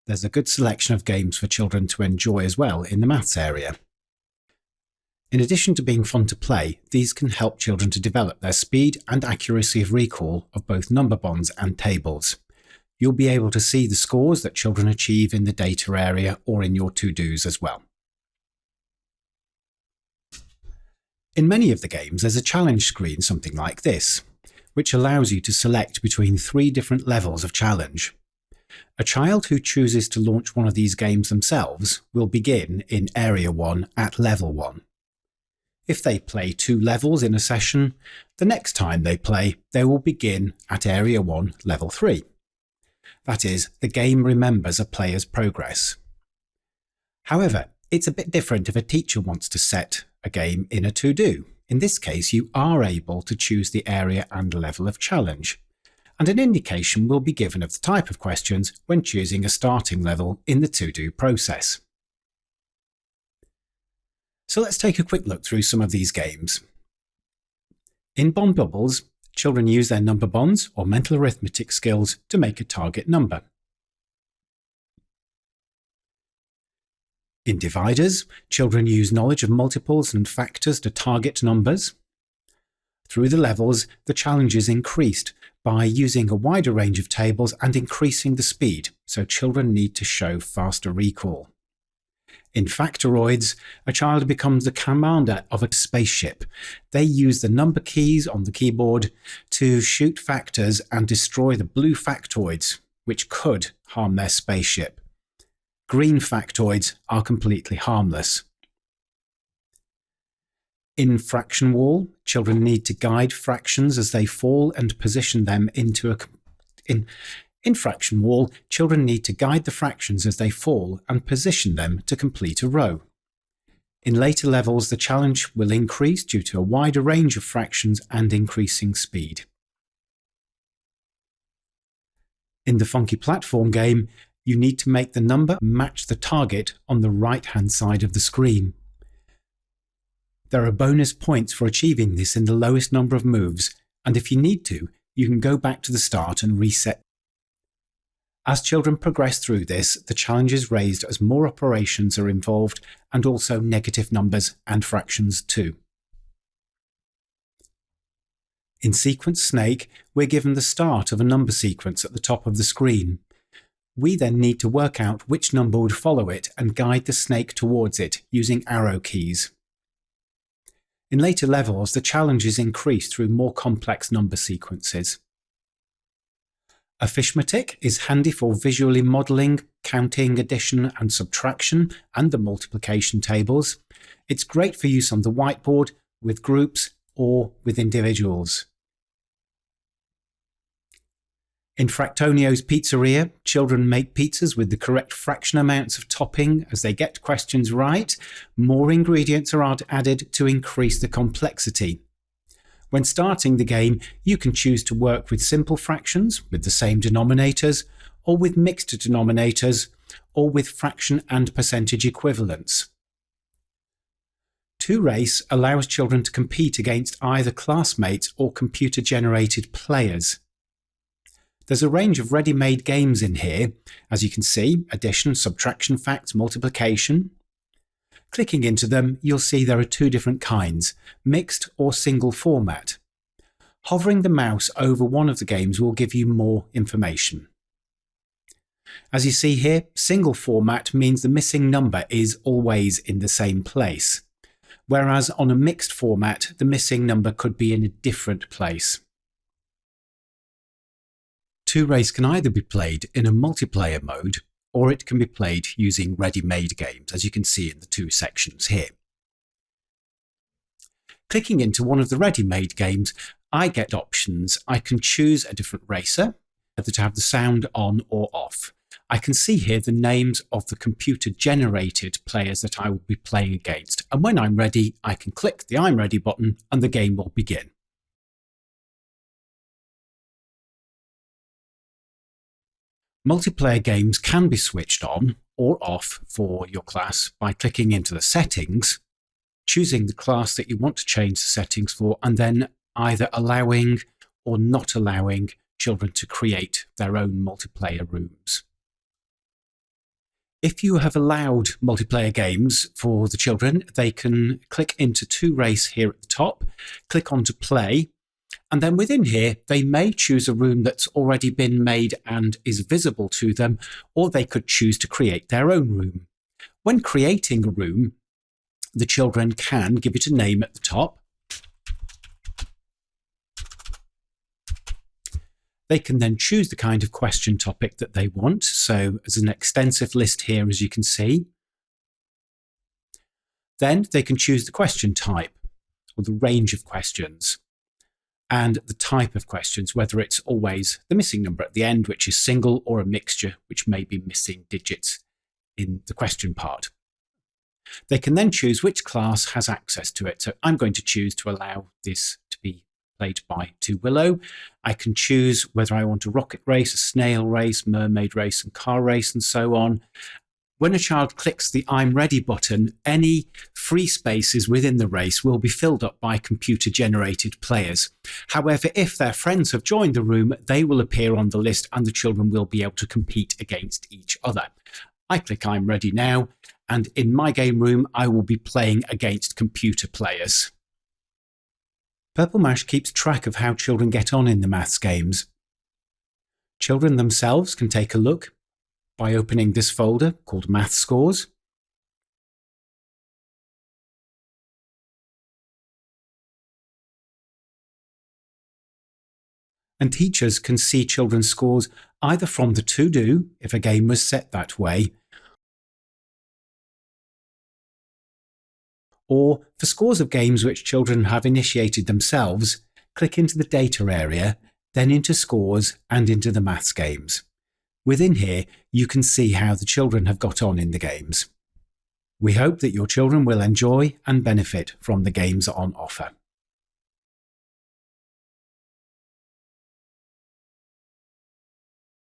There's a good selection of games for children to enjoy as well in the maths area. In addition to being fun to play, these can help children to develop their speed and accuracy of recall of both number bonds and tables. You'll be able to see the scores that children achieve in the data area or in your to-dos as well. In many of the games, there's a challenge screen, something like this, which allows you to select between 3 different levels of challenge. A child who chooses to launch one of these games themselves will begin in Area 1 at Level 1. If they play 2 levels in a session, the next time they play, they will begin at Area 1 Level 3. That is, the game remembers a player's progress. However, it's a bit different if a teacher wants to set a game in a to-do. In this case, you are able to choose the area and level of challenge, and an indication will be given of the type of questions when choosing a starting level in the to-do process. So let's take a quick look through some of these games. In Bond Bubbles, children use their number bonds or mental arithmetic skills to make a target number. In Dividers, children use knowledge of multiples and factors to target numbers. Through the levels, the challenge is increased by using a wider range of tables and increasing the speed, so children need to show faster recall. In Factoroids, a child becomes the commander of a spaceship. They use the number keys on the keyboard to shoot factors and destroy the blue factoids, which could harm their spaceship. Green factoids are completely harmless. In Fraction Wall, children need to guide fractions as they fall and position them into a... In Fraction Wall, children need to guide the fractions as they fall and position them to complete a row. In later levels, the challenge will increase due to a wider range of fractions and increasing speed. In the Funky Platform game, you need to make the number match the target on the right-hand side of the screen. There are bonus points for achieving this in the lowest number of moves, and if you need to, you can go back to the start and reset. As children progress through this, the challenge is raised as more operations are involved and also negative numbers and fractions too. In Sequence Snake, we're given the start of a number sequence at the top of the screen. We then need to work out which number would follow it and guide the snake towards it using arrow keys. In later levels, the challenge is increased through more complex number sequences. A Fishmatic is handy for visually modelling, counting, addition and subtraction, and the multiplication tables. It's great for use on the whiteboard, with groups, or with individuals. In Fractonio's Pizzeria, children make pizzas with the correct fraction amounts of topping. As they get questions right, more ingredients are added to increase the complexity. When starting the game, you can choose to work with simple fractions with the same denominators, or with mixed denominators, or with fraction and percentage equivalents. 2Race allows children to compete against either classmates or computer-generated players. There's a range of ready-made games in here, as you can see, addition, subtraction facts, multiplication. Clicking into them, you'll see there are 2 different kinds, mixed or single format. Hovering the mouse over one of the games will give you more information. As you see here, single format means the missing number is always in the same place, whereas on a mixed format, the missing number could be in a different place. 2Race can either be played in a multiplayer mode, or it can be played using ready-made games, as you can see in the 2 sections here. Clicking into one of the ready-made games, I get options. I can choose a different racer, whether to have the sound on or off. I can see here the names of the computer-generated players that I will be playing against, and when I'm ready, I can click the I'm Ready button and the game will begin. Multiplayer games can be switched on or off for your class by clicking into the settings, choosing the class that you want to change the settings for, and then either allowing or not allowing children to create their own multiplayer rooms. If you have allowed multiplayer games for the children, they can click into 2Race here at the top, click on to play, and then within here, they may choose a room that's already been made and is visible to them, or they could choose to create their own room. When creating a room, the children can give it a name at the top. They can then choose the kind of question topic that they want. So there's an extensive list here, as you can see. Then they can choose the question type, or the range of questions, and the type of questions, whether it's always the missing number at the end, which is single, or a mixture, which may be missing digits in the question part. They can then choose which class has access to it. So I'm going to choose to allow this to be played by 2Willow. I can choose whether I want a rocket race, a snail race, mermaid race, and car race, and so on. When a child clicks the I'm ready button, any free spaces within the race will be filled up by computer-generated players. However, if their friends have joined the room, they will appear on the list and the children will be able to compete against each other. I click I'm ready now, and in my game room, I will be playing against computer players. Purple Mash keeps track of how children get on in the maths games. Children themselves can take a look by opening this folder called Math Scores. And teachers can see children's scores either from the to-do, if a game was set that way, or for scores of games which children have initiated themselves, click into the data area, then into scores and into the maths games. Within here, you can see how the children have got on in the games. We hope that your children will enjoy and benefit from the games on offer.